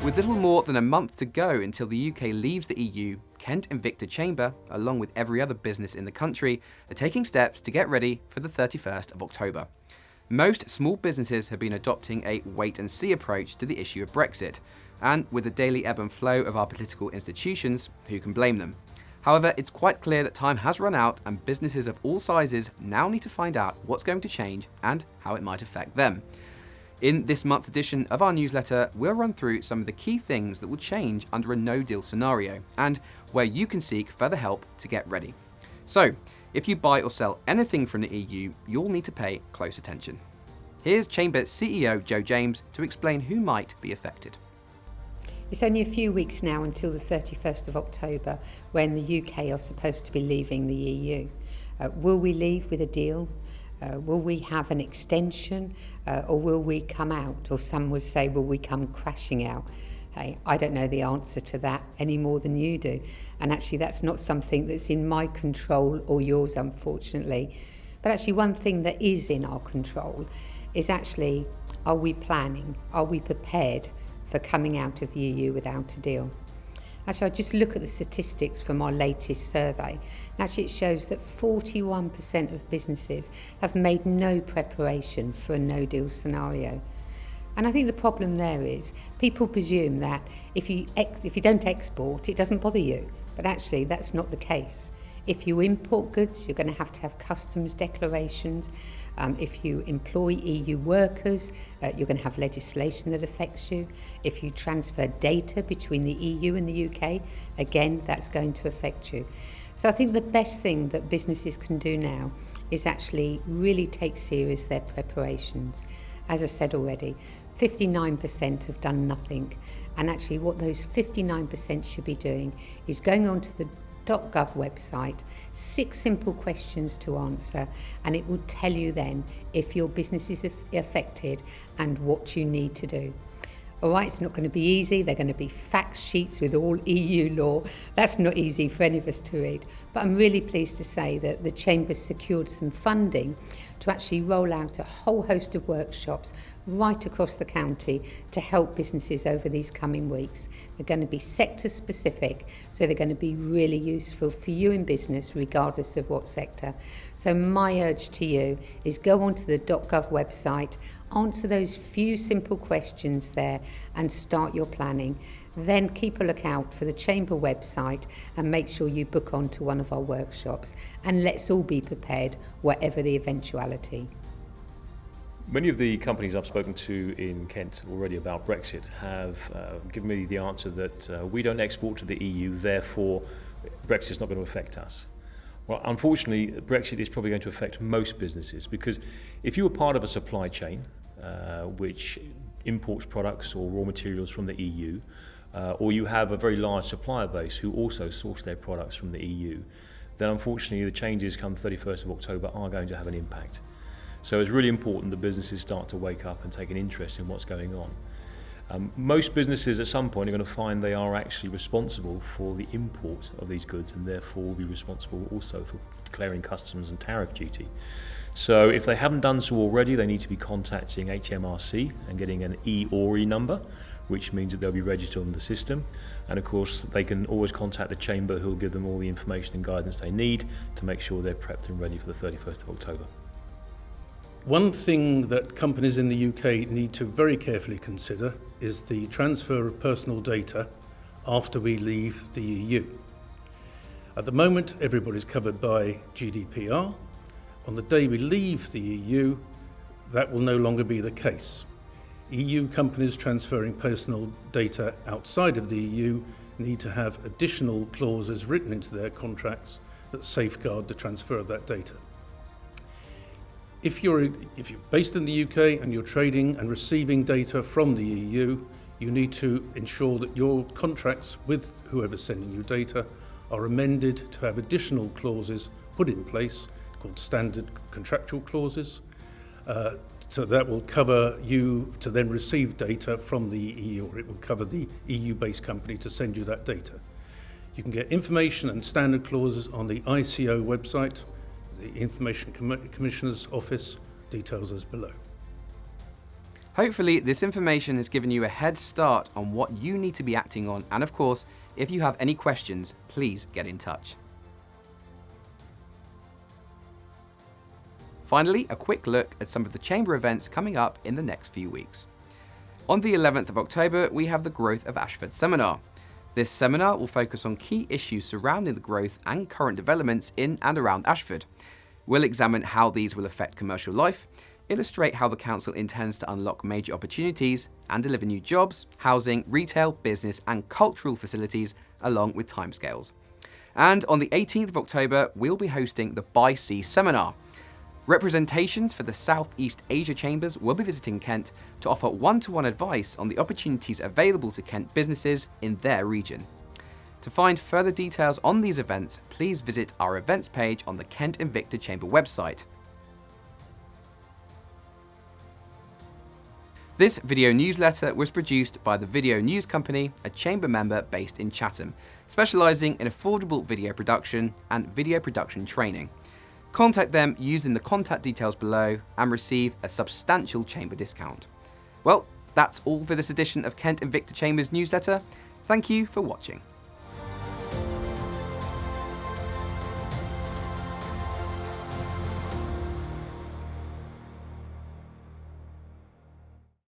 With little more than a month to go until the UK leaves the EU, Kent Invicta Chamber, along with every other business in the country, are taking steps to get ready for the 31st of October. Most small businesses have been adopting a wait-and-see approach to the issue of Brexit, and with the daily ebb and flow of our political institutions, who can blame them? However, it's quite clear that time has run out and businesses of all sizes now need to find out what's going to change and how it might affect them. In this month's edition of our newsletter, we'll run through some of the key things that will change under a no-deal scenario and where you can seek further help to get ready. So, if you buy or sell anything from the EU, you'll need to pay close attention. Here's Chamber CEO Joe James to explain who might be affected. It's only a few weeks now until the 31st of October when the UK are supposed to be leaving the EU. Will we leave with a deal? Will we have an extension or will we come out? Or some would say, will we come crashing out? Hey, I don't know the answer to that any more than you do. And actually that's not something that's in my control or yours, unfortunately. But actually one thing that is in our control is actually, are we planning? Are we prepared for coming out of the EU without a deal? Actually, I just look at the statistics from our latest survey. Actually, it shows that 41% of businesses have made no preparation for a no-deal scenario. And I think the problem there is people presume that if you don't export, it doesn't bother you. But actually, that's not the case. If you import goods, you're going to have customs declarations. If you employ EU workers, you're going to have legislation that affects you. If you transfer data between the EU and the UK, again, that's going to affect you. So I think the best thing that businesses can do now is actually really take serious their preparations. As I said already, 59% have done nothing. And actually what those 59% should be doing is going onto the .gov website, 6 simple questions to answer, and it will tell you then if your business is affected and what you need to do. All right, it's not going to be easy. They're going to be fact sheets with all EU law. That's not easy for any of us to read. But I'm really pleased to say that the Chamber secured some funding to actually roll out a whole host of workshops right across the county to help businesses over these coming weeks. They're going to be sector specific, so they're going to be really useful for you in business regardless of what sector. So my urge to you is go onto the .gov website, answer those few simple questions there and start your planning. Then keep a lookout for the Chamber website and make sure you book onto one of our workshops. And let's all be prepared, whatever the eventuality. Many of the companies I've spoken to in Kent already about Brexit have given me the answer that we don't export to the EU, therefore Brexit's not going to affect us. Well, unfortunately, Brexit is probably going to affect most businesses because if you were part of a supply chain which imports products or raw materials from the EU, or you have a very large supplier base who also source their products from the EU, then unfortunately the changes come 31st of October are going to have an impact. So it's really important that businesses start to wake up and take an interest in what's going on. Most businesses at some point are going to find they are actually responsible for the import of these goods and therefore will be responsible also for declaring customs and tariff duty. So if they haven't done so already, they need to be contacting HMRC and getting an EORI number, which means that they'll be registered on the system. And of course, they can always contact the Chamber, who will give them all the information and guidance they need to make sure they're prepped and ready for the 31st of October. One thing that companies in the UK need to very carefully consider is the transfer of personal data after we leave the EU. At the moment, everybody's covered by GDPR. On the day we leave the EU, that will no longer be the case. EU companies transferring personal data outside of the EU need to have additional clauses written into their contracts that safeguard the transfer of that data. If you're based in the UK and you're trading and receiving data from the EU, you need to ensure that your contracts with whoever's sending you data are amended to have additional clauses put in place called standard contractual clauses. So that will cover you to then receive data from the EU, or it will cover the EU-based company to send you that data. You can get information and standard clauses on the ICO website, the Information Commissioner's Office, details as below. Hopefully this information has given you a head start on what you need to be acting on, and of course, if you have any questions, please get in touch. Finally, a quick look at some of the Chamber events coming up in the next few weeks. On the 11th of October, we have the Growth of Ashford seminar. This seminar will focus on key issues surrounding the growth and current developments in and around Ashford. We'll examine how these will affect commercial life, illustrate how the council intends to unlock major opportunities and deliver new jobs, housing, retail, business and cultural facilities along with timescales. And on the 18th of October, we'll be hosting the By Sea seminar. Representations for the Southeast Asia Chambers will be visiting Kent to offer one-to-one advice on the opportunities available to Kent businesses in their region. To find further details on these events, please visit our events page on the Kent Invicta Chamber website. This video newsletter was produced by the Video News Company, a chamber member based in Chatham, specialising in affordable video production and video production training. Contact them using the contact details below and receive a substantial chamber discount. Well, that's all for this edition of Kent Invicta Chambers newsletter. Thank you for watching.